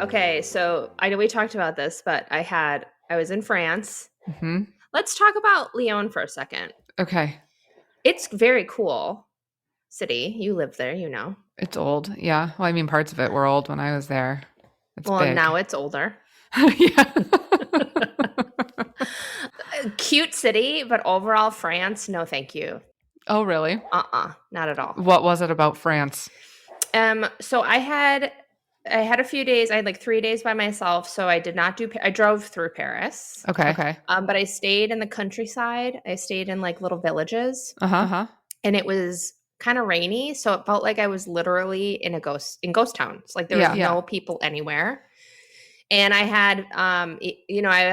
Okay, so I know we talked about this, but I was in France. Hmm. Let's talk about Lyon for a second. Okay. It's very cool city. You live there, you know. It's old. Yeah. Well, I mean, parts of it were old when I was there. It's Well, now big. it's older. Yeah. Cute city, but overall France, no thank you. Oh, really? Not at all. What was it about France? So I had a few days. I had like 3 days by myself, so I did not do. I drove through Paris, Okay. but I stayed in the countryside. I stayed in like little villages, Uh-huh. and it was kind of rainy, so it felt like I was literally in ghost towns. Like there was Yeah. no people anywhere, and I had I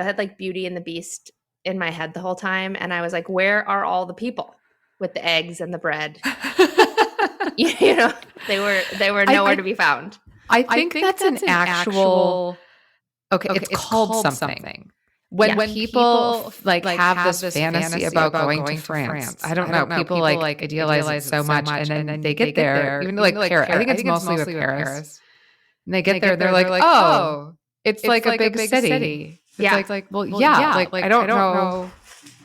had like Beauty and the Beast in my head the whole time, and I was like, where are all the people with the eggs and the bread? You know, they were nowhere to be found. I think that's an actual. Okay, it's called something. When Yeah. people like have this fantasy about going to France. I don't know. People like idealize it so much, and then they get there, even like Paris. I think it's mostly with Paris. And they get there, they're like, oh, it's like a big city. Yeah. It's like, well, yeah, like I don't know.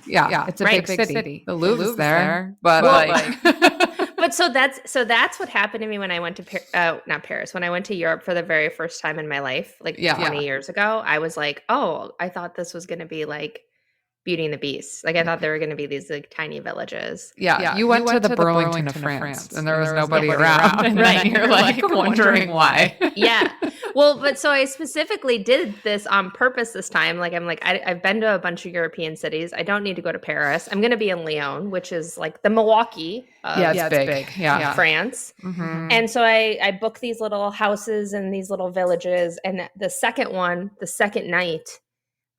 Yeah, it's a Right. big city. The Louvre's there, but Well, like, But so that's what happened to me when I went to not Paris, when I went to Europe for the very first time in my life, like Yeah. 20 years ago. I was like, oh, I thought this was going to be like Beauty and the Beast. Like I thought there were going to be these like tiny villages. yeah, you went to the Burlington of France, and there was nobody around, and Right. then you're like wondering why. Yeah. Well, but so I specifically did this on purpose this time. Like I'm like, I've been to a bunch of European cities. I don't need to go to Paris. I'm going to be in Lyon, which is like the Milwaukee of Yeah, it's big. Yeah. France. Mhm. And so I booked these little houses and these little villages. And the second night,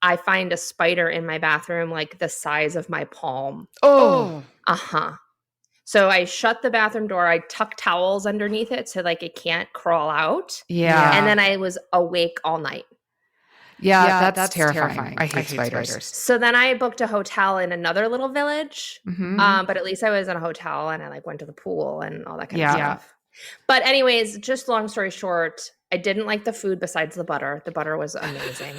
I find a spider in my bathroom, like the size of my palm. Oh, Uh-huh. So I shut the bathroom door. I tuck towels underneath it so like it can't crawl out. yeah. And then I was awake all night. Yeah, that's terrifying. I hate spiders. So then I booked a hotel in another little village. Mhm. But at least I was in a hotel and I like went to the pool and all that kind of Yeah. stuff. But anyways, just long story short, I didn't like the food besides the butter. The butter was amazing.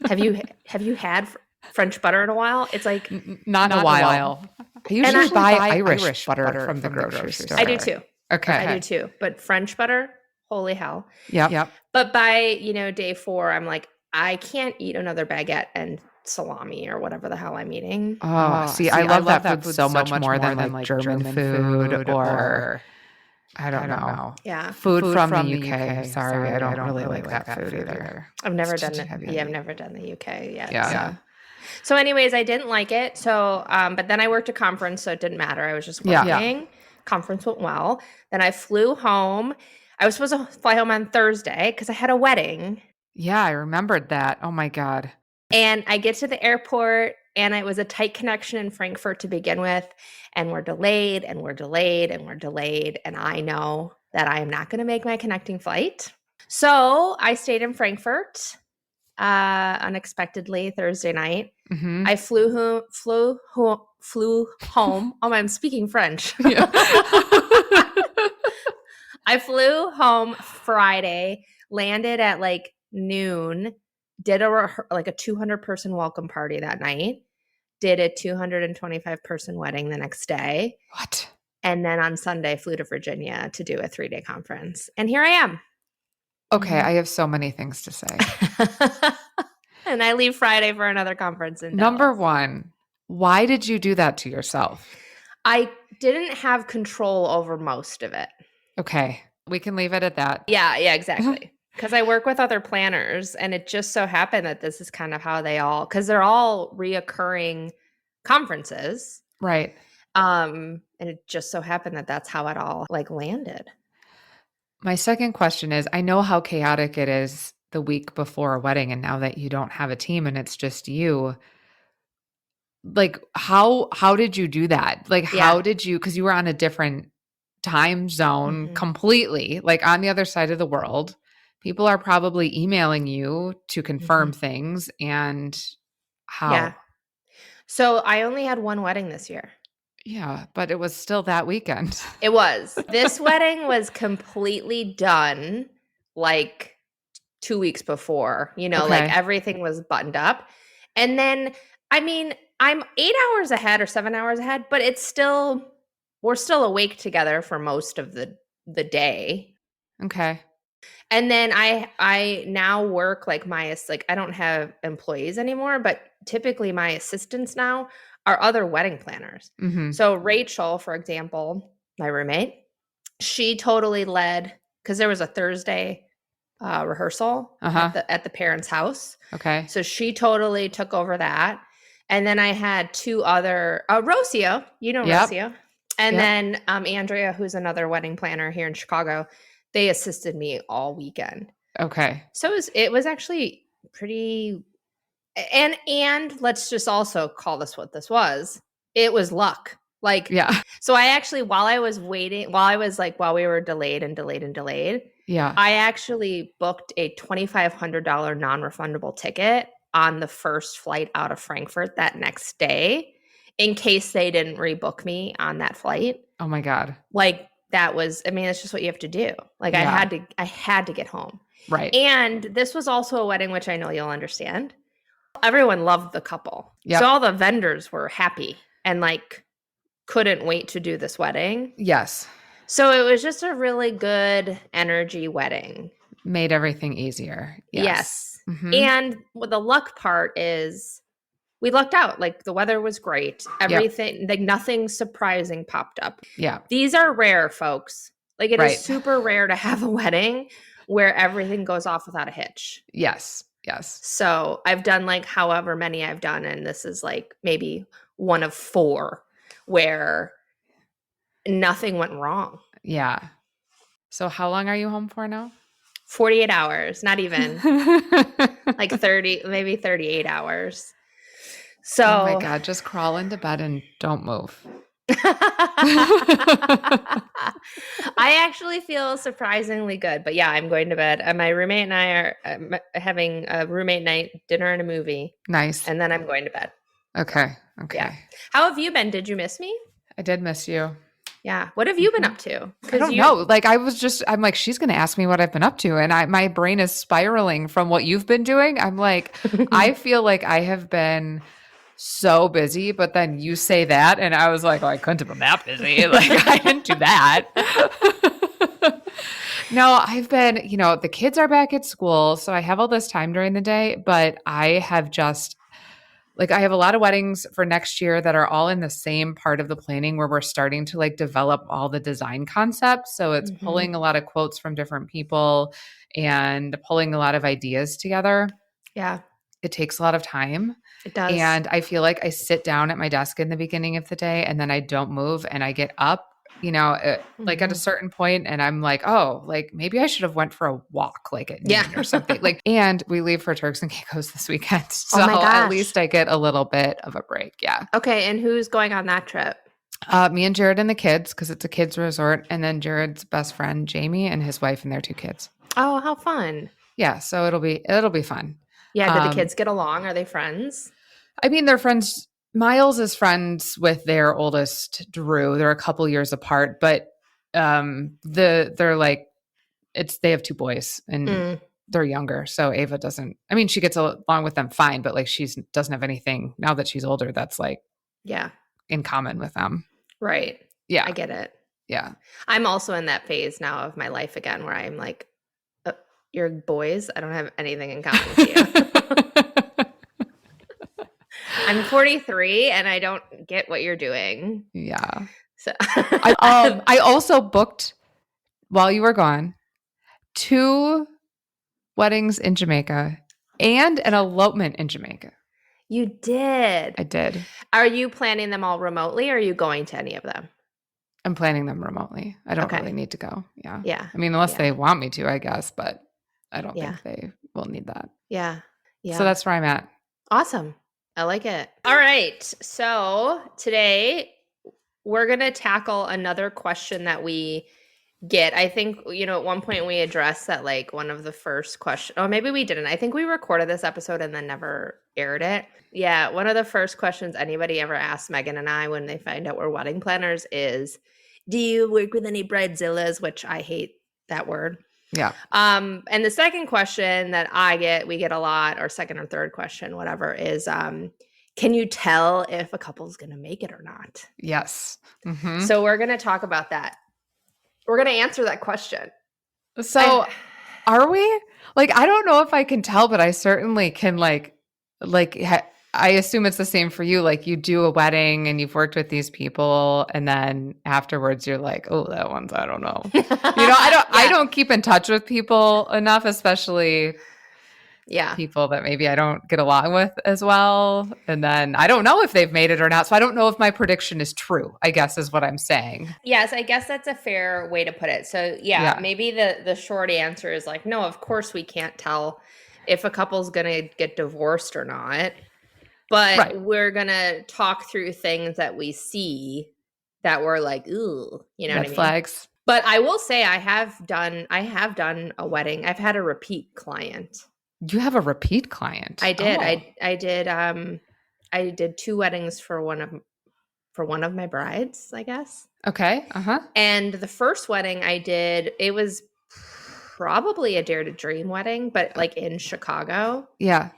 Have you had French butter in a while? It's like Not in a while. I usually buy Irish butter from the grocery store. I do too. Okay. I do too. But French butter, holy hell. Yep. But by, day 4, I'm like, I can't eat another baguette and salami or whatever the hell I'm eating. Oh, see, I love that food so much more than like German food or I don't know. Yeah. Food from the UK. Sorry, I don't really like that food either. I've never It's done too it. heavy. Yeah, I've never done the UK yet. Yeah. So anyways, I didn't like it. So, but then I worked a conference, so it didn't matter. I was just Yeah. working. Conference went well. Then I flew home. I was supposed to fly home on Thursday because I had a wedding. Yeah, I remembered that. Oh my God. And I get to the airport, and it was a tight connection in Frankfurt to begin with. And we're delayed, and we're delayed, and we're delayed. And I know that I am not going to make my connecting flight. So I stayed in Frankfurt unexpectedly Thursday night. Mhm. I flew home. Oh, I'm speaking French. Yeah. I flew home Friday, landed at like noon, did a 200-person welcome party that night, did a 225-person wedding the next day. What? And then on Sunday, flew to Virginia to do a 3-day conference. And here I am. Okay, I have so many things to say. And I leave Friday for another conference in Number Dallas. 1, why did you do that to yourself? I didn't have control over most of it. Okay, we can leave it at that. Yeah, exactly. Because I work with other planners, and it just so happened that this is kind of how because they're all reoccurring conferences. Right. And it just so happened that that's how it all like landed. My second question is, I know how chaotic it is the week before a wedding, and now that you don't have a team and it's just you, like how did you do that? Like how did you, because you were on a different time zone completely, like on the other side of the world. People are probably emailing you to confirm things, and how? Yeah. So I only had one wedding this year. Yeah, but it was still that weekend. It was. This wedding was completely done like 2 weeks before, like Okay. everything was buttoned up. And then, I mean, I'm 8 hours ahead or 7 hours ahead, but we're still awake together for most of the day. Okay. And then I now work like like I don't have employees anymore, but typically my assistants now are other wedding planners. Mhm. So Rachel, for example, my roommate, she totally led because there was a Thursday rehearsal Uh-huh. at the parents' house. Okay. So she totally took over that. And then I had two other Rocio, Yep. Rocio, and Yep. then Andrea, who's another wedding planner here in Chicago. They assisted me all weekend. Okay. So it was actually pretty and let's just also call this what this was. It was luck. Like, Yeah. so I actually, while I was waiting, while we were delayed and delayed and delayed, Yeah. I actually booked a $2,500 non-refundable ticket on the first flight out of Frankfurt that next day in case they didn't rebook me on that flight. Oh my God. Like that was, I mean, it's just what you have to do. Like Yeah. I had to get home. Right. And this was also a wedding, which I know you'll understand. Everyone loved the couple. So Yep. all the vendors were happy and like couldn't wait to do this wedding. Yes. So it was just a really good energy wedding. Made everything easier. Yes. Yes. Mhm. And what the luck part is we lucked out. Like the weather was great. Yep. Everything, like nothing surprising popped up. Yeah. These are rare, folks. Like it is Right. super rare to have a wedding where everything goes off without a hitch. Yes. Yes. So I've done like however many I've done, and this is like maybe one of four where nothing went wrong. Yeah. So how long are you home for now? 48 hours, not even like 30, maybe 38 hours. So Oh my God, just crawl into bed and don't move. I actually feel surprisingly good, but yeah, I'm going to bed. My roommate and I are having a roommate night, dinner and a movie. Nice. And then I'm going to bed. Okay. Okay. Yeah. How have you been? Did you miss me? I did miss you. Yeah. What have you been up to? I don't know. Like I'm like, she's going to ask me what I've been up to. And my brain is spiraling from what you've been doing. I'm like, I feel like I have been so busy, but then you say that. And I was like, oh, I couldn't have been that busy. Like I didn't do that. No, I've been, the kids are back at school. So I have all this time during the day, but I have just like I have a lot of weddings for next year that are all in the same part of the planning where we're starting to like develop all the design concepts. So it's pulling a lot of quotes from different people and pulling a lot of ideas together. Yeah. It takes a lot of time. It does. And I feel like I sit down at my desk in the beginning of the day and then I don't move and I get up, like at a certain point and I'm like, oh, like maybe I should have went for a walk like at noon or something. Like, and we leave for Turks and Caicos this weekend. So at least I get a little bit of a break. Yeah. Okay. And who's going on that trip? Me and Jared and the kids, because it's a kids resort, and then Jared's best friend Jamie and his wife and their two kids. Oh, how fun! Yeah, so it'll be fun. Yeah, do the kids get along? Are they friends? I mean, they're friends. Miles is friends with their oldest, Drew. They're a couple years apart, but they're like they have two boys and they're younger. So Ava doesn't. I mean, she gets along with them fine, but like she doesn't have anything now that she's older that's like in common with them. Right. Yeah, I get it. Yeah, I'm also in that phase now of my life again where I'm like, you're boys. I don't have anything in common with you. I'm 43 and I don't get what you're doing. Yeah. So I also booked while you were gone 2 weddings in Jamaica and an elopement in Jamaica. You did. I did. Are you planning them all remotely or are you going to any of them? I'm planning them remotely. I don't really need to go. Yeah. Yeah. I mean, unless they want me to, I guess, but I don't Yeah. think they will need that. Yeah. Yeah. So that's where I'm at. Awesome. I like it. All right. So today we're going to tackle another question that we get. I think, at one point we addressed that like one of the first questions, oh, maybe we didn't. I think we recorded this episode and then never aired it. Yeah. One of the first questions anybody ever asks Megan and I when they find out we're wedding planners is, do you work with any bridezillas? Which I hate that word. Yeah. And the second question that we get a lot, or second or third question, whatever, is can you tell if a couple's going to make it or not? Yes. Mm-hmm. So we're going to talk about that. We're going to answer that question. So are we? Like, I don't know if I can tell, but I certainly can I assume it's the same for you. Like, you do a wedding and you've worked with these people, and then afterwards you're like, oh, that one's, I don't know. I don't keep in touch with people enough, especially people that maybe I don't get along with as well. And then I don't know if they've made it or not. So I don't know if my prediction is true, I guess is what I'm saying. Yes, I guess that's a fair way to put it. So maybe the short answer is like, no, of course we can't tell if a couple's going to get divorced or not. But we're going to talk through things that we see that we're like, ooh, you know what I mean? Flags. But I will say I have done a wedding. I've had a repeat client. You have a repeat client? I did. Oh. I did 2 weddings for one of my brides, I guess. Okay. Uh-huh. And the first wedding I did, it was probably a Dare to Dream wedding, but like in Chicago. Yeah.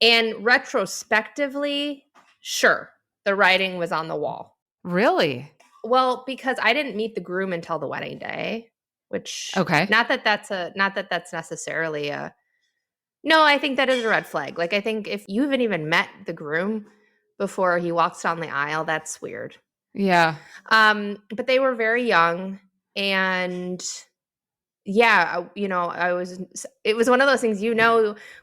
And retrospectively, sure, the writing was on the wall. Really? Well, because I didn't meet the groom until the wedding day, which not that that's necessarily a no, I think that is a red flag. Like, I think if you haven't even met the groom before he walks down the aisle, that's weird. Yeah. But they were very young, and it was one of those things,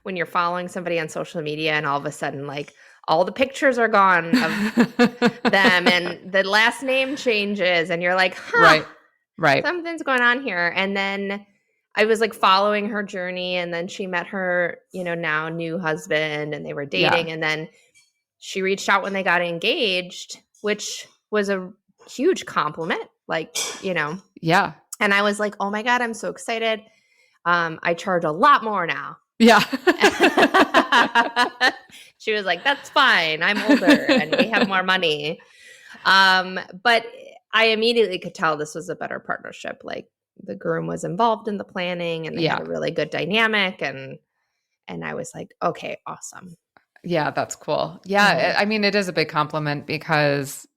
when you're following somebody on social media and all of a sudden, like, all the pictures are gone of them and the last name changes and you're like, huh, right. Something's going on here. And then I was like following her journey, and then she met her, now new husband, and they were dating. Yeah. And then she reached out when they got engaged, which was a huge compliment. Like, Yeah. And I was like, oh my God, I'm so excited. I charge a lot more now. Yeah. She was like, that's fine. I'm older and we have more money. But I immediately could tell this was a better partnership. Like, the groom was involved in the planning, and they had a really good dynamic. And I was like, okay, awesome. Yeah, that's cool. Yeah. Mm-hmm. I mean, it is a big compliment, because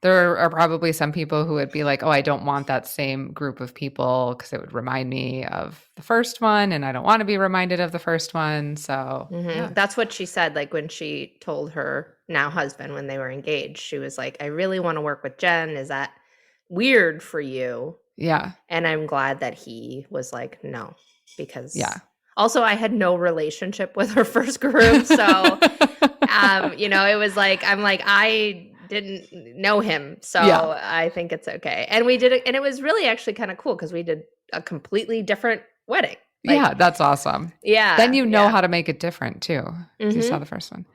there are probably some people who would be like, oh, I don't want that same group of people because it would remind me of the first one, and I don't want to be reminded of the first one. So That's what she said. Like, when she told her now husband, when they were engaged, she was like, I really want to work with Jen. Is that weird for you? Yeah. And I'm glad that he was like, no, because also I had no relationship with her first groom. So, it was like, I'm like, I didn't know him. So I think it's okay. And we did it. And it was really actually kind of cool because we did a completely different wedding. Like, that's awesome. Yeah. Then you know how to make it different too. Mm-hmm. You saw the first one.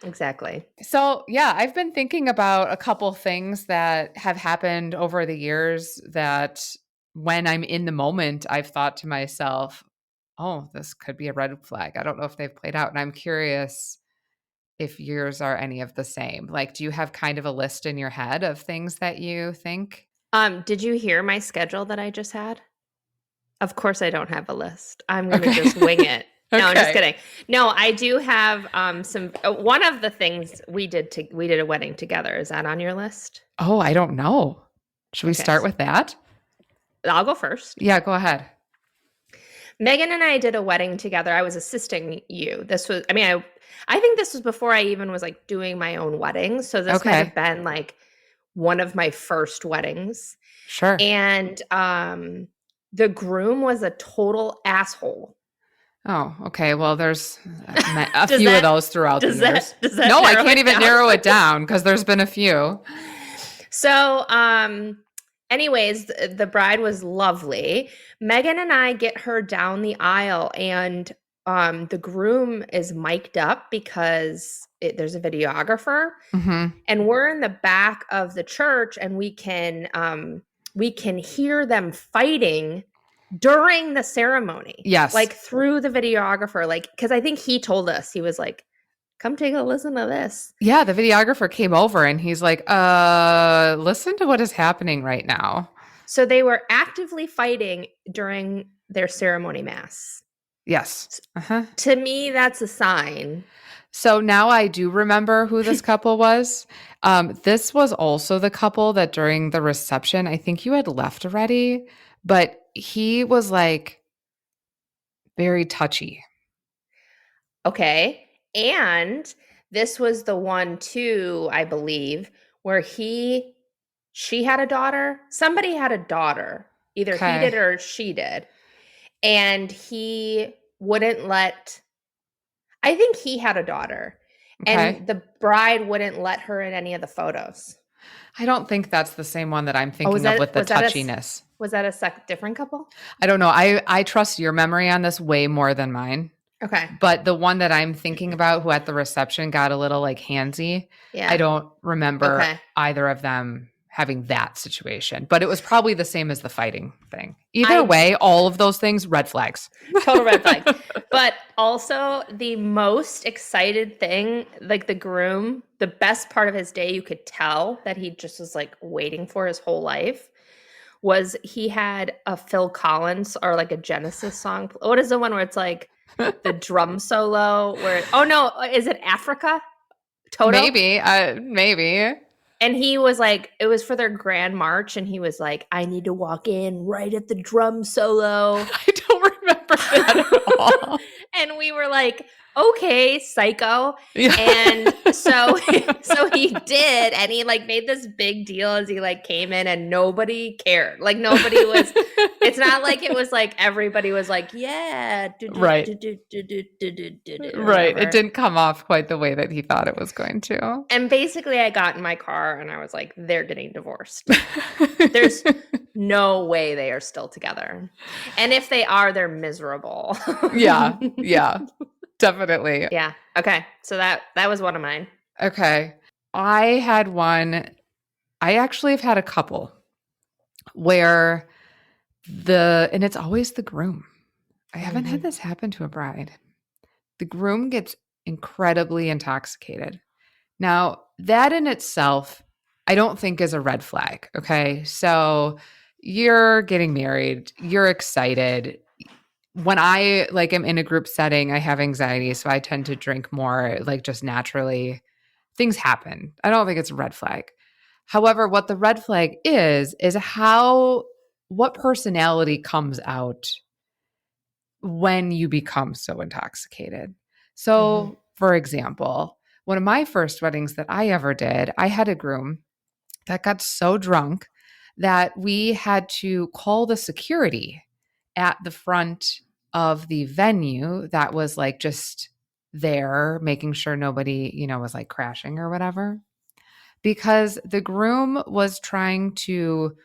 Exactly. So, I've been thinking about a couple things that have happened over the years that when I'm in the moment, I've thought to myself, oh, this could be a red flag. I don't know if they've played out. And I'm curious if yours are any of the same. Like, do you have kind of a list in your head of things that you think? Did you hear my schedule that I just had? Of course I don't have a list. I'm going to just wing it. No, I'm just kidding. No, I do have some. One of the things we did a wedding together. Is that on your list? Oh, I don't know. Should we start with that? I'll go first. Yeah, go ahead. Megan and I did a wedding together. I was assisting you. This was, I think this was before I even was like doing my own wedding. So this might have been like one of my first weddings. Sure. And the groom was a total asshole. Oh, okay. Well, there's a few of those throughout the years. No, I can't even narrow it down because there's been a few. So, anyways, the bride was lovely. Megan and I get her down the aisle, and the groom is mic'd up because there's a videographer, and we're in the back of the church, and we can hear them fighting during the ceremony. Yes. Like, through the videographer, like, because I think he told us, he was like, come take a listen to this. Yeah, the videographer came over and he's like, listen to what is happening right now. So they were actively fighting during their ceremony mass. Yes. Uh-huh. To me, that's a sign. So now I do remember who this couple was. This was also the couple that during the reception, I think you had left already, but he was like very touchy. Okay. And this was the one too, I believe, where she had a daughter. Somebody had a daughter. Either he did Okay. or she did. And he wouldn't let, I think he had a daughter. Okay. And the bride wouldn't let her in any of the photos. I don't think that's the same one that I'm Oh, thinking of with the was that touchiness. different couple? I don't know. I trust your memory on this way more than mine. Okay. But the one that I'm thinking about who at the reception got a little like handsy, I Yeah. don't remember Okay. either of them having that situation. But it was probably the same as the fighting thing. Either I way, all of those things, red flags. total red flag. But also the most excited thing, like the groom, the best part of his day, you could tell that he just was like waiting for his whole life, was he had a Phil Collins or like a Genesis song. What is the one where it's like the drum solo where, oh no, is it Africa? Toto? Maybe. And he was like, it was for their grand march, and he was like, I need to walk in right at the drum solo. I don't remember that at all. And we were like, okay, psycho. Yeah. And so so he did, and he like made this big deal as he like came in, and nobody cared. Like nobody was, it's not like it was like everybody was like, yeah, Right. or Right. It whatever. didn't come off quite the way that he thought it was going to. And basically I got in my car and I was like, they're getting divorced. There's no way they are still together. And if they are, they're miserable. Yeah. Yeah. Definitely. Yeah. Okay. So that was one of mine. Okay. I had one. I actually have had a couple where and it's always the groom. I haven't had this happen to a bride. The groom gets incredibly intoxicated. Now, that in itself, I don't think is a red flag. Okay. So you're getting married, you're excited. When I like am in a group setting, I have anxiety. So I tend to drink more, like just naturally. Things happen. I don't think it's a red flag. However, what the red flag is what personality comes out when you become so intoxicated. So, for example, one of my first weddings that I ever did, I had a groom that got so drunk that we had to call the security at the front of the venue that was like just there, making sure nobody, was like crashing or whatever. Because the groom was trying to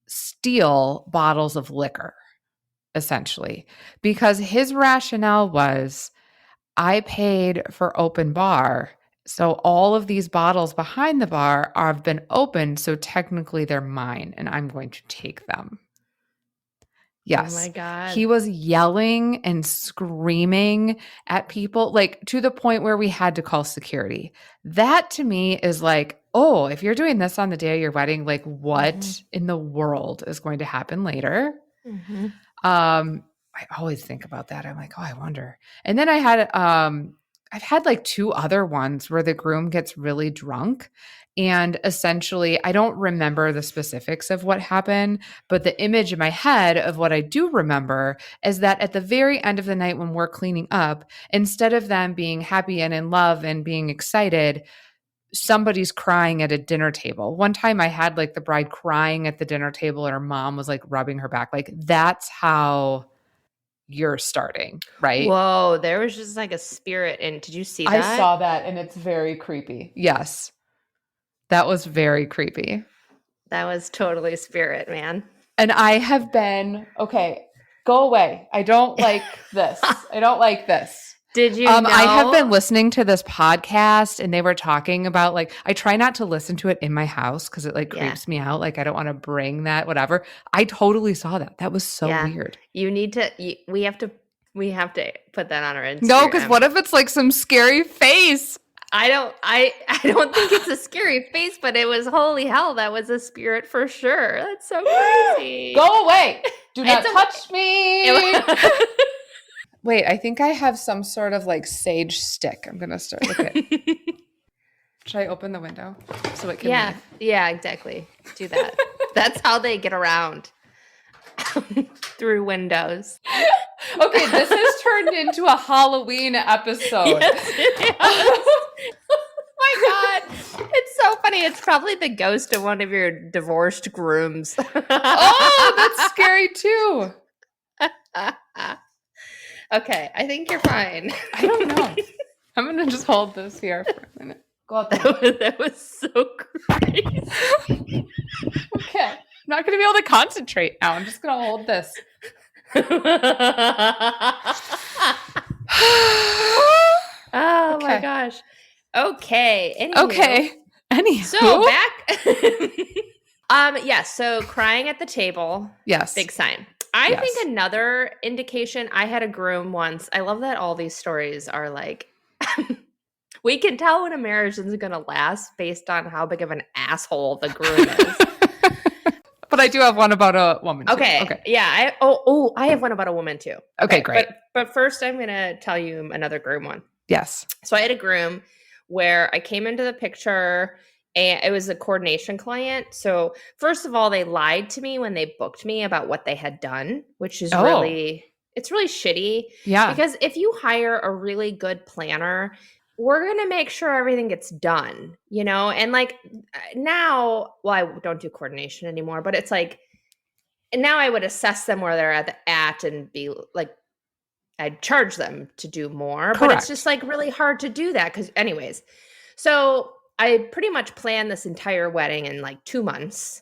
steal bottles of liquor, essentially, because his rationale was I paid for open bar. So all of these bottles behind the bar have been opened. So technically they're mine and I'm going to take them. Oh my Yes. God. He was yelling and screaming at people, like to the point where we had to call security. That to me is like, oh, if you're doing this on the day of your wedding, like what in the world is going to happen later? I always think about that. I'm like, oh, I wonder. And then I've had like two other ones where the groom gets really drunk. And essentially, I don't remember the specifics of what happened, but the image in my head of what I do remember is that at the very end of the night when we're cleaning up, instead of them being happy and in love and being excited, somebody's crying at a dinner table. One time I had like the bride crying at the dinner table and her mom was like rubbing her back. Like that's how you're starting, right? Whoa, there was just like a spirit in. Did you see that? I saw that and it's very creepy. Yes. That was very creepy. That was totally spirit, man. And I have been, okay, go away. I don't like this. I don't like this. Did you know? I have been listening to this podcast and they were talking about like, I try not to listen to it in my house because it like creeps me out. Like I don't want to bring that, whatever. I totally saw that. That was so weird. You need to, we have to put that on our Instagram. No, because what if it's like some scary face? I don't think it's a scary face, but it was holy hell, that was a spirit for sure. That's so crazy. Go away. Do not It's touch a me. it, Wait, I think I have some sort of like sage stick. I'm going to start with it. Should I open the window so it can yeah, leave? yeah, exactly. Do that. That's how they get around through windows. Okay, this has turned into a Halloween episode. Yes, it is. My God. It's so funny. It's probably the ghost of one of your divorced grooms. Oh, that's scary too. Okay, I think you're fine. I don't know. I'm going to just hold this here for a minute. Go out there. That was so crazy. Okay. I'm not going to be able to concentrate now. I'm just going to hold this. Oh my Okay. gosh. Okay. Anywho. Okay. Anywho. So back. Yeah. So crying at the table. Yes. Big sign. I Yes. think another indication. I had a groom once. I love that all these stories are like. We can tell when a marriage isn't going to last based on how big of an asshole the groom is. But I do have one about a woman. Too. Okay. Okay. Yeah. I have one about a woman too. Okay, great. But first, I'm going to tell you another groom one. Yes. So I had a groom where I came into the picture and it was a coordination client. So first of all, they lied to me when they booked me about what they had done, which is it's really shitty. Yeah. Because if you hire a really good planner, we're going to make sure everything gets done, you know? And like now, well, I don't do coordination anymore, but it's like, and now I would assess them where they're at and be like, I'd charge them to do more, but it's just like really hard to do that because anyways. So I pretty much planned this entire wedding in like 2 months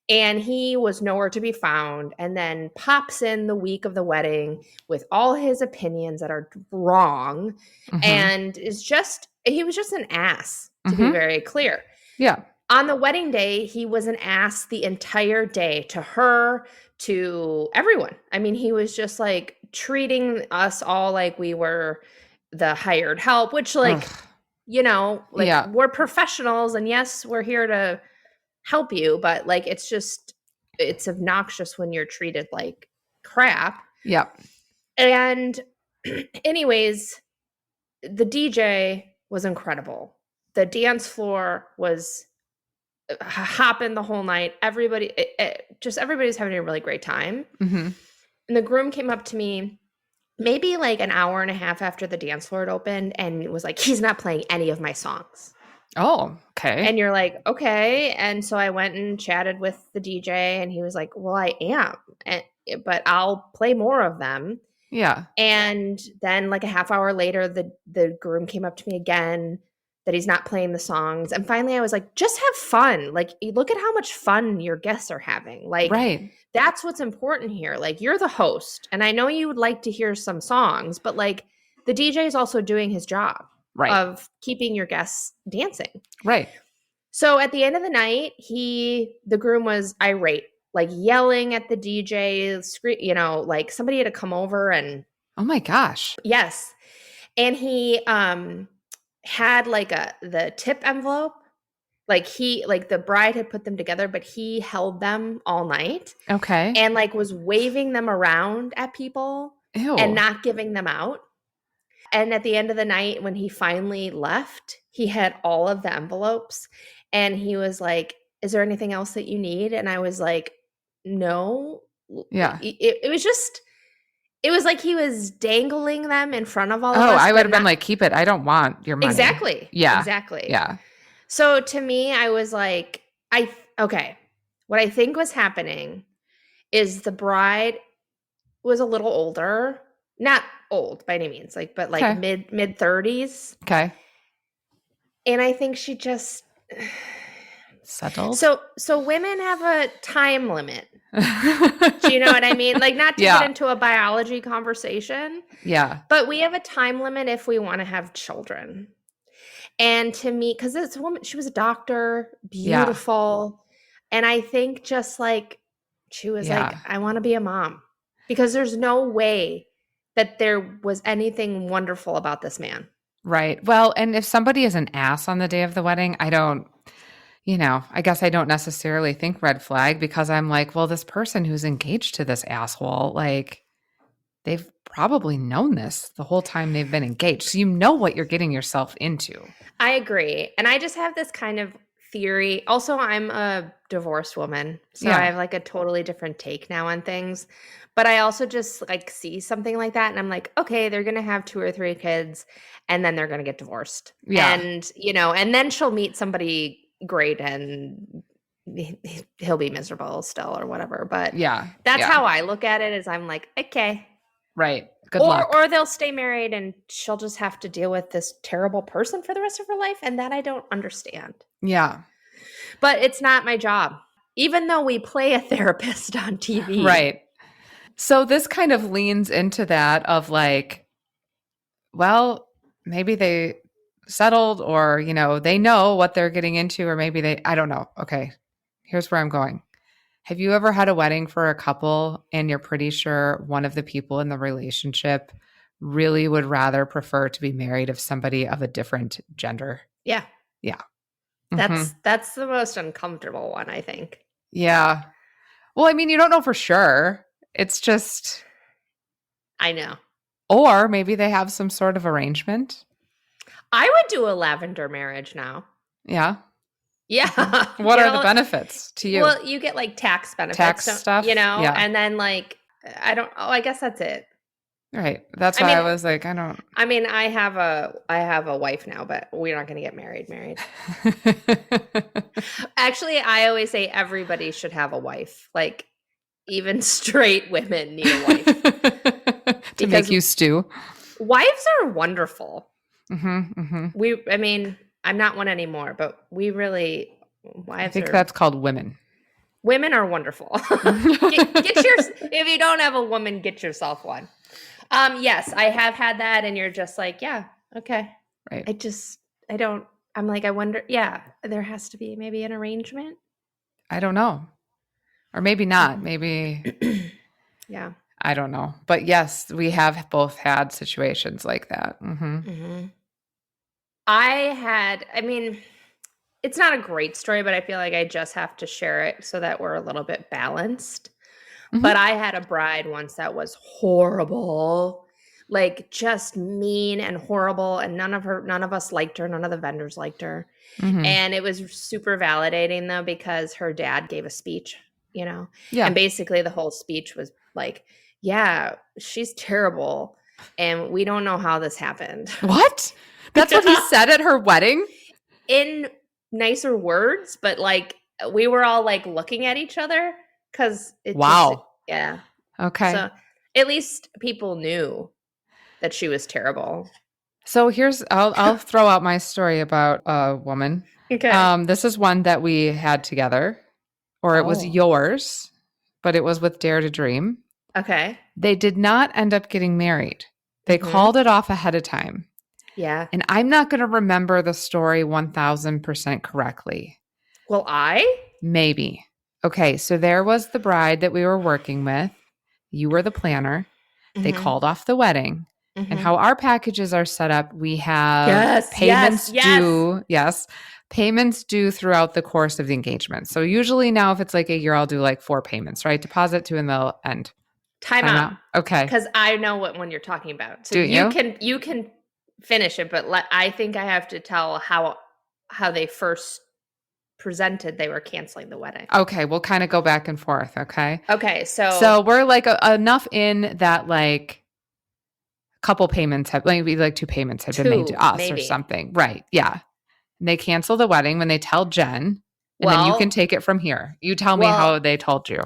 and he was nowhere to be found and then pops in the week of the wedding with all his opinions that are wrong and he was just an ass to be very clear. Yeah. On the wedding day, he was an ass the entire day to her, to everyone. I mean, he was just like treating us all like we were the hired help, which like, you know, like we're professionals and yes, we're here to help you, but like it's obnoxious when you're treated like crap. Yeah. And anyways, the DJ was incredible. The dance floor was hopping the whole night. Everybody's having a really great time. Mm-hmm. And the groom came up to me maybe like an hour and a half after the dance floor had opened and was like, he's not playing any of my songs. Oh, okay. And you're like, okay. And so I went and chatted with the DJ and he was like, well, I am, but I'll play more of them. Yeah. And then like a half hour later, the groom came up to me again that he's not playing the songs. And finally I was like, just have fun. Like, look at how much fun your guests are having. Like, that's what's important here. Like, you're the host. And I know you would like to hear some songs, but like the DJ is also doing his job of keeping your guests dancing. Right. So at the end of the night, the groom was irate, like yelling at the DJ, you know, like somebody had to come over and. Oh my gosh. Yes. And he, had like the tip envelope, like the bride had put them together, but he held them all night. Okay. And like was waving them around at people and not giving them out. And at the end of the night, when he finally left, he had all of the envelopes and he was like, is there anything else that you need? And I was like, no. Yeah. It was like he was dangling them in front of all of us. Oh, I would have been like, keep it. I don't want your money. Exactly. Yeah. Exactly. Yeah. So to me, I was like, okay, what I think was happening is the bride was a little older, not old by any means, like, but like mid 30s. Okay. And I think she just settled. So women have a time limit. Do you know what I mean? Like, not to get into a biology conversation. Yeah. But we have a time limit if we want to have children. And to me, because this woman, she was a doctor, beautiful. Yeah. And I think just like, she was like, I want to be a mom. Because there's no way that there was anything wonderful about this man. Right. Well, and if somebody is an ass on the day of the wedding, I don't, I guess I don't necessarily think red flag because I'm like, well, this person who's engaged to this asshole, like, they've probably known this the whole time they've been engaged. So you know what you're getting yourself into. I agree. And I just have this kind of theory. Also, I'm a divorced woman, so I Yeah. have like a totally different take now on things. But I also just like see something like that and I'm like, okay, they're going to have 2 or 3 kids and then they're going to get divorced. Yeah. And, and then she'll meet somebody great and he'll be miserable still or whatever. But Yeah. that's Yeah. how I look at it is I'm like, okay, Right. Good or luck. or they'll stay married and she'll just have to deal with this terrible person for the rest of her life, and that I don't understand. Yeah. But it's not my job. Even though we play a therapist on TV. Right. So this kind of leans into that of like, well, maybe they settled or, they know what they're getting into, or maybe I don't know. Okay. Here's where I'm going. Have you ever had a wedding for a couple and you're pretty sure one of the people in the relationship really would rather prefer to be married of somebody of a different gender? Yeah. Yeah. That's the most uncomfortable one, I think. Yeah. Well, I mean, you don't know for sure. It's just, I know. or maybe they have some sort of arrangement. I would do a lavender marriage now. Yeah. Yeah. What are the benefits to you? Well, you get like tax benefits. Tax stuff? Yeah. And then like, I guess that's it. Right. That's why I was like, I don't. I mean, I have a wife now, but we're not going to get married. Actually, I always say everybody should have a wife. Like even straight women need a wife to make you stew. Wives are wonderful. Mm-hmm, mm-hmm. I mean, I'm not one anymore, but wives. I think that's called women. Women are wonderful. If you don't have a woman, get yourself one. Yes, I have had that, and you're just like, yeah, okay. Right. I'm like, I wonder, yeah, there has to be maybe an arrangement. I don't know. Or maybe not. Maybe. Yeah. I don't know. But yes, we have both had situations like that. Mm-hmm. Mm-hmm. I mean, it's not a great story, but I feel like I just have to share it so that we're a little bit balanced. Mm-hmm. But I had a bride once that was horrible, like just mean and horrible. And none of us liked her. None of the vendors liked her. Mm-hmm. And it was super validating though, because her dad gave a speech, Yeah. And basically the whole speech was like, yeah, she's terrible. And we don't know how this happened. What? That's what he said at her wedding? In nicer words, but like we were all like looking at each other because yeah. Okay. So at least people knew that she was terrible. So I'll throw out my story about a woman. Okay. This is one that we had together, or it was yours, but it was with Dare to Dream. Okay. They did not end up getting married. They called it off ahead of time. Yeah. And I'm not going to remember the story 1000% correctly. Well, Maybe. Okay, so there was the bride that we were working with. You were the planner. They called off the wedding. And how our packages are set up, we have payments due. Yes. Payments due throughout the course of the engagement. So usually now if it's like a year, I'll do like 4 payments, right? Deposit 2 and they'll end. Time out. Okay. Because I know what one you're talking about. So do you can finish it, but I think I have to tell how they first presented they were canceling the wedding. Okay, we'll kind of go back and forth, okay? Okay, so we're like enough in that like couple payments have maybe like 2 payments have been made to us or something. Right, yeah. And they cancel the wedding when they tell Jen, and then you can take it from here. You tell me how they told you.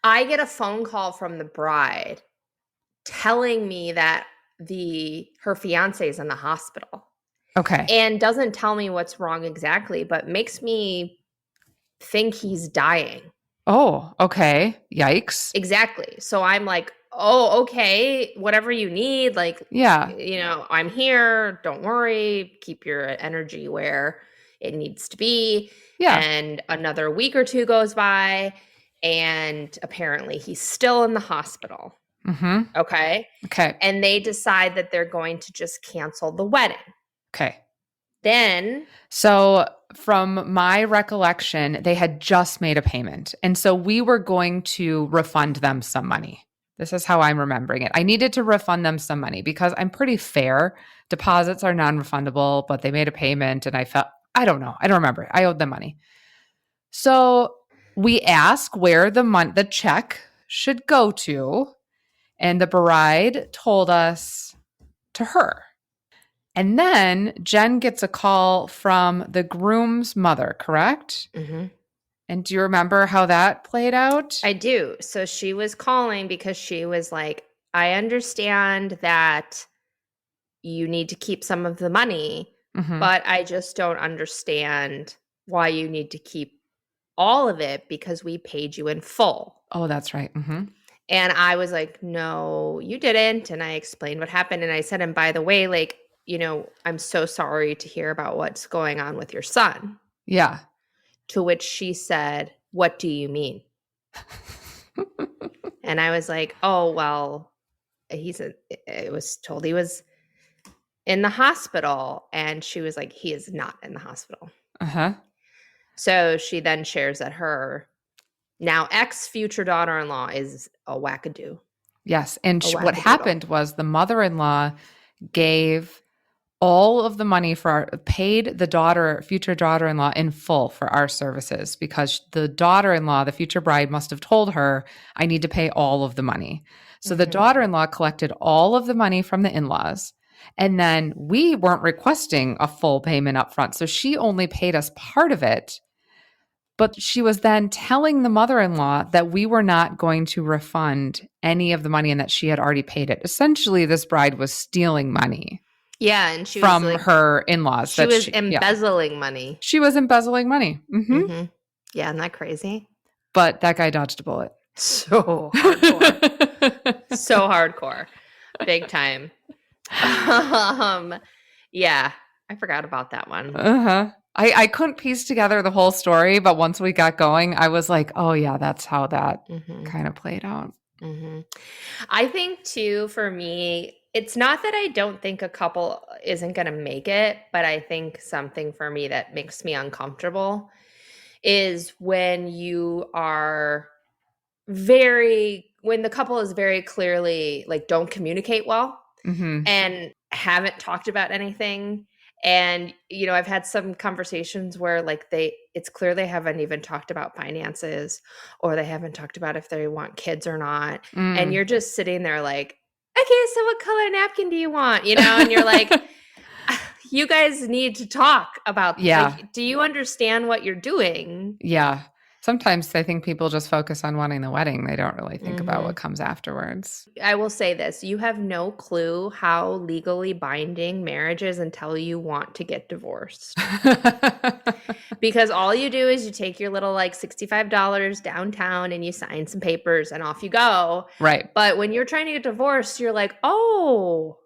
I get a phone call from the bride telling me that her fiance is in the hospital. Okay. And doesn't tell me what's wrong exactly, but makes me think he's dying. Oh, okay. Yikes. Exactly. So I'm like, oh, okay, whatever you need. Like, yeah, I'm here. Don't worry. Keep your energy where it needs to be. Yeah. And another week or 2 goes by, and apparently he's still in the hospital. Mm-hmm. Okay. Okay. And they decide that they're going to just cancel the wedding. Okay. Then So, from my recollection, they had just made a payment. And so we were going to refund them some money. This is how I'm remembering it. I needed to refund them some money because I'm pretty fair. Deposits are non refundable, but they made a payment and I felt, I don't know. I don't remember. I owed them money. So we asked where the check should go to. And the bride told us to her. And then Jen gets a call from the groom's mother, correct? mhm, And do you remember how that played out? I do. So she was calling because she was like, I understand that you need to keep some of the money, Mm-hmm. but I just don't understand why you need to keep all of it because we paid you in full. Oh, that's right. Mm-hmm. And I was like, no, you didn't. And I explained what happened. And I said, and by the way, like, I'm so sorry to hear about what's going on with your son. Yeah. To which she said, what do you mean? And I was like, oh, well, it was told he was in the hospital. And she was like, he is not in the hospital. Uh-huh. So she then shares that her now ex future daughter in law is a wackadoo, Yes. And a what wackadoodle. happened was the mother-in-law gave all of the money paid the future daughter-in-law in full for our services because the daughter-in-law, the future bride, must have told her, I need to pay all of the money. So the Mm-hmm. daughter-in-law collected all of the money from the in-laws. And then we weren't requesting a full payment up front. So she only paid us part of it. But she was then telling the mother-in-law that we were not going to refund any of the money and that she had already paid it. Essentially, this bride was stealing money Yeah, and she was from like, her in-laws she that was embezzling money. she was embezzling money. Mm-hmm. Yeah, isn't that crazy? But that guy dodged a bullet. So hardcore. So hardcore. Big time. Um, yeah, I forgot about that one. Uh-huh. I couldn't piece together the whole story, but once we got going, I was like, oh yeah, that's how that Mm-hmm. kind of played out. Mm-hmm. I think too, for me, it's not that I don't think a couple isn't going to make it, but I think something for me that makes me uncomfortable is when when the couple is very clearly like don't communicate well Mm-hmm. and haven't talked about anything. And I've had some conversations where like it's clear they haven't even talked about finances, or they haven't talked about if they want kids or not. And Mm. you're just sitting there like, okay, so what color napkin do you want? And you're like, you guys need to talk about, Yeah. like, do you understand what you're doing? Yeah. Sometimes I think people just focus on wanting the wedding. They don't really think about Mhm. what comes afterwards. I will say this, you have no clue how legally binding marriage is until you want to get divorced. Because all you do is you take your little like $65 downtown and you sign some papers and off you go. Right. But when you're trying to get divorced, you're like, oh,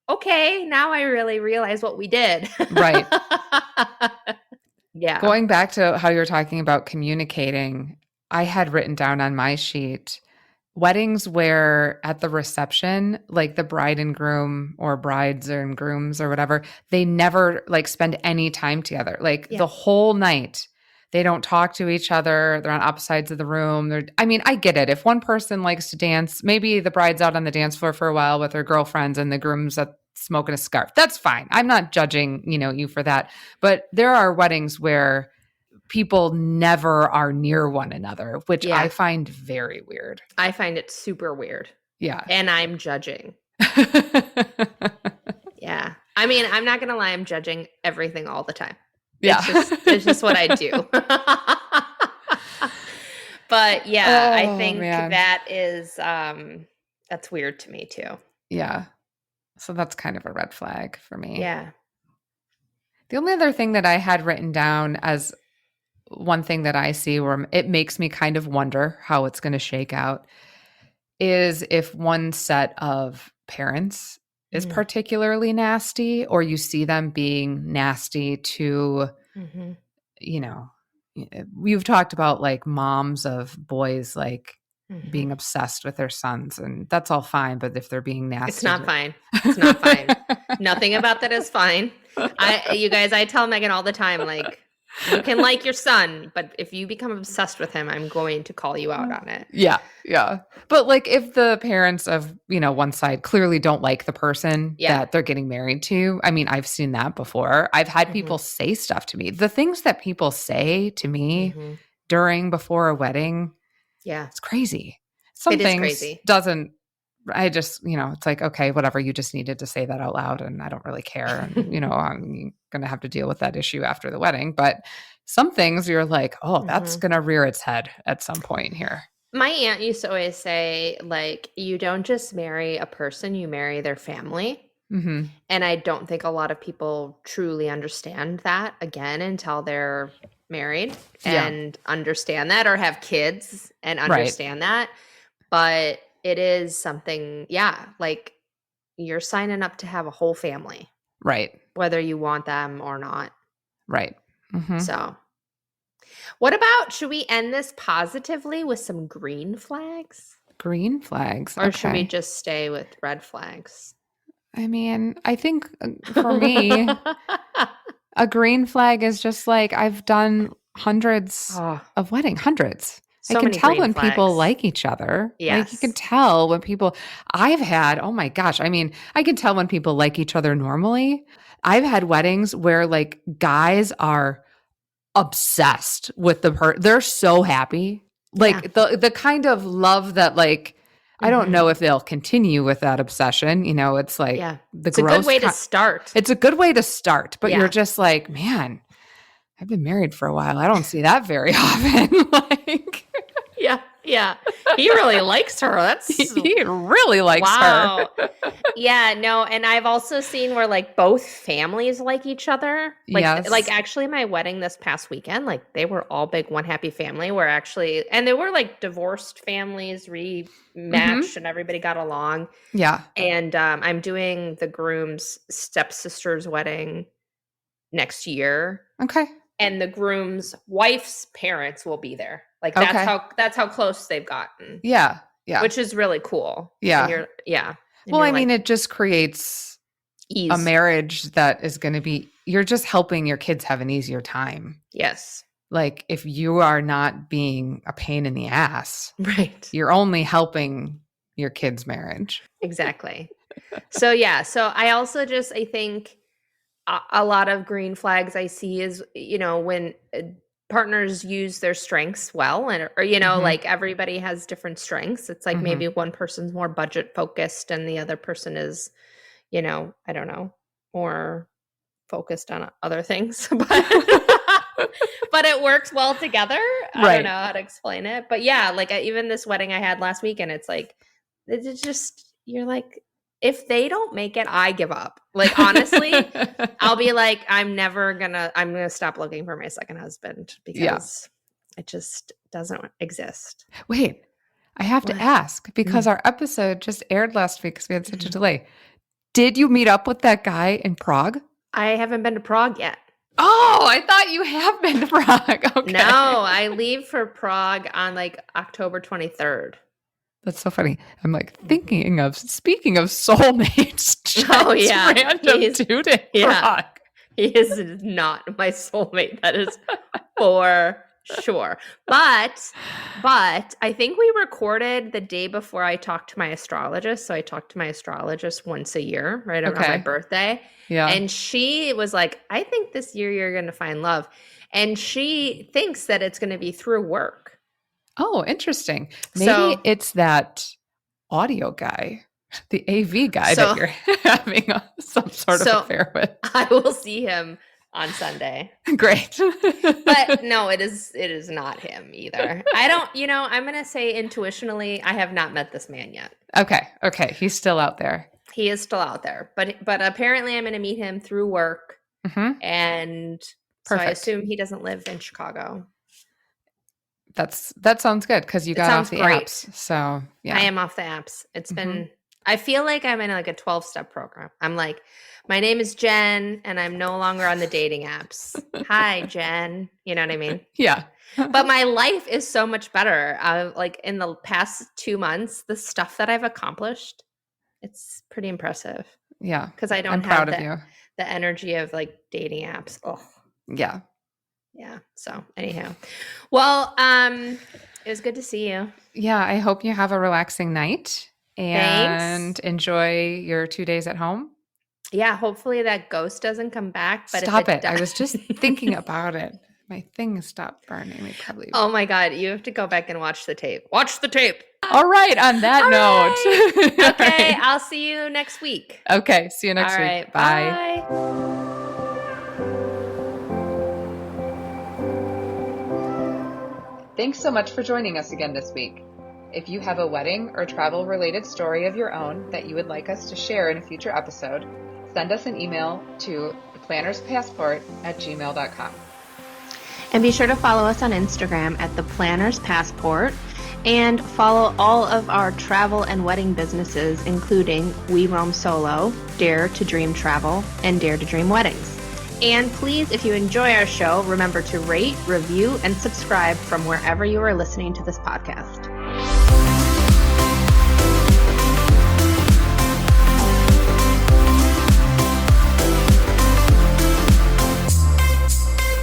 okay, now I really realize what we did. Right. Yeah. Going back to how you're talking about communicating, I had written down on my sheet weddings where at the reception, like the bride and groom or brides and grooms or whatever, they never like spend any time together. Like Yeah. the whole night, they don't talk to each other. They're on opposite sides of the room. I mean, I get it. If one person likes to dance, maybe the bride's out on the dance floor for a while with her girlfriends and the groom's smoking a scarf. That's fine. I'm not judging, you for that. But there are weddings where people never are near one another, which I Yeah. find very weird. I find it super weird. Yeah. And I'm judging. Yeah. I mean, I'm not going to lie. I'm judging everything all the time. Yeah. It's just what I do. But yeah, I think man. that is, that's weird to me too. Yeah. So that's kind of a red flag for me. Yeah. The only other thing that I had written down as one thing that I see where it makes me kind of wonder how it's going to shake out is if one set of parents is particularly nasty, or you see them being nasty to, Mm-hmm. we've talked about like moms of boys like Mhm. being obsessed with their sons, and that's all fine. But if they're being It's nasty, not fine. It's not fine. Nothing about that is fine. You guys, I tell Megan all the time, like, you can like your son, but if you become obsessed with him, I'm going to call you out on it. yeah, yeah. But like if the parents of, one side clearly don't like the person Yeah. that they're getting married to, I mean, I've seen that before. I've had Mhm. people say stuff to me. The things that people say to me Mhm. before a wedding, Yeah. it's crazy. Some It is things crazy. doesn't I just, it's like, okay, whatever, you just needed to say that out loud and I don't really care. And, I'm going to have to deal with that issue after the wedding. But some things you're like, oh, that's Mhm. going to rear its head at some point here. My aunt used to always say, like, you don't just marry a person, you marry their family. Mm-hmm. And I don't think a lot of people truly understand that again until they're married Yeah. and understand that or have kids and Right. understand that. But it is something, yeah, like you're signing up to have a whole family, Right. whether you want them or not. Right. Mm-hmm. So, what about should we end this positively with some green flags? Green flags. Or should we Okay. just stay with red flags? I mean, I think for me, a green flag is just like I've done hundreds Oh, of hundreds. I so can many tell green when people flags. like each other. Like you can Yes. tell when people I've had, oh my gosh, I mean, I can tell when people like each other normally. I've had weddings where like guys are obsessed with they're so happy. Yeah. Like the kind of love that like I don't Mhm. know if they'll continue with that obsession. It's like Yeah. the It's a good gross way to start. it's a good way to start, but you're Yeah. just like, man, I've been married for a while. I don't see that very often. Like, Yeah. Yeah. He really likes her. That's he really likes her. wow. Yeah, no, and I've also seen where like both families like each other. Like Yes. actually my wedding this past weekend, like they were all big one happy family where actually and they were like divorced families Mm-hmm. rematched and everybody got along. Yeah. And I'm doing the groom's stepsister's wedding next year. Okay. And the groom's wife's parents will be there. Like Okay. that's how close they've gotten, Yeah. Yeah. which is really cool. And Yeah. you're yeah, and Well, you're I mean, like it just creates a ease. marriage that is going to be, you're just helping your kids have an easier time. Yes. Like, if you are not being a pain in the ass, Right. you're only helping your kids' marriage. Exactly. So yeah, so I also just I think a lot of green flags I see is when partners use their strengths well and or Mm-hmm. like everybody has different strengths. It's like Mm-hmm. maybe one person's more budget focused and the other person is I don't know, more focused on other things, but it works well together. I don't know Right. how to explain it, but yeah, like even this wedding I had last weekend, it's like it's just you're like, if they don't make it, I give up. Like honestly, I'll be like, I'm gonna stop looking for my second husband Yeah. because it just doesn't exist. Wait, I have to What? ask because Mm, our episode just aired last week because we had such a mhm. delay. Did you meet up with that guy in Prague? I haven't been to Prague yet. Oh, I thought you have been to Prague. No, Okay. I leave for Prague on like October 23rd. That's so funny. I'm like Mhm. speaking of soulmates, Oh just yeah, random dude in yeah, Prague. he is not my soulmate. That is for sure. But I think we recorded the day before I talked to my astrologist. So I talk to my astrologist once a year, right around my Okay. birthday. Yeah. And she was like, I think this year you're going to find love. And she thinks that it's going to be through work. Oh, interesting. Maybe So, it's that audio guy, the AV guy that so, you're having some sort of so affair with. I will see him on Sunday. Great. But no, it is not him either. I don't, I'm going to say intuitionally, I have not met this man yet. Okay. Okay. He's still out there. He is still out there, but apparently I'm going to meet him through work, Hmm. and so I Perfect. assume he doesn't live in Chicago. That sounds good because you It got off sounds the great. apps. So I yeah. am off the apps. It's Hmm. been I feel like I'm in like a 12-step program. I'm like My name is Jen, and I'm no longer on the dating apps. Hi, Jen. You know what I mean? Yeah. But my life is so much better. Like in the past 2 months, the stuff that I've accomplished, it's pretty impressive Yeah. because I I'm don't have proud of you. the energy of like dating apps. Oh, Yeah. yeah. So anyhow, well, it was good to see you. Yeah. I hope you have a relaxing night and Thanks. enjoy your 2 days at home. Yeah, hopefully that ghost doesn't come back. But if Stop it it. I does, was just thinking about it. My thing stopped burning. We probably. oh my God, you have to go back and watch the tape. Watch the tape. All right. On that All note. right. All Okay, right. I'll see you next week. Okay. See you All next week. right. Bye. Bye. Thanks so much for joining us again this week. If you have a wedding or travel related story of your own that you would like us to share in a future episode, send us an email to theplannerspassport@gmail.com. And be sure to follow us on Instagram at The Planner's Passport and follow all of our travel and wedding businesses, including We Roam Solo, Dare to Dream Travel, and Dare to Dream Weddings. And please, if you enjoy our show, remember to rate, review, and subscribe from wherever you are listening to this podcast.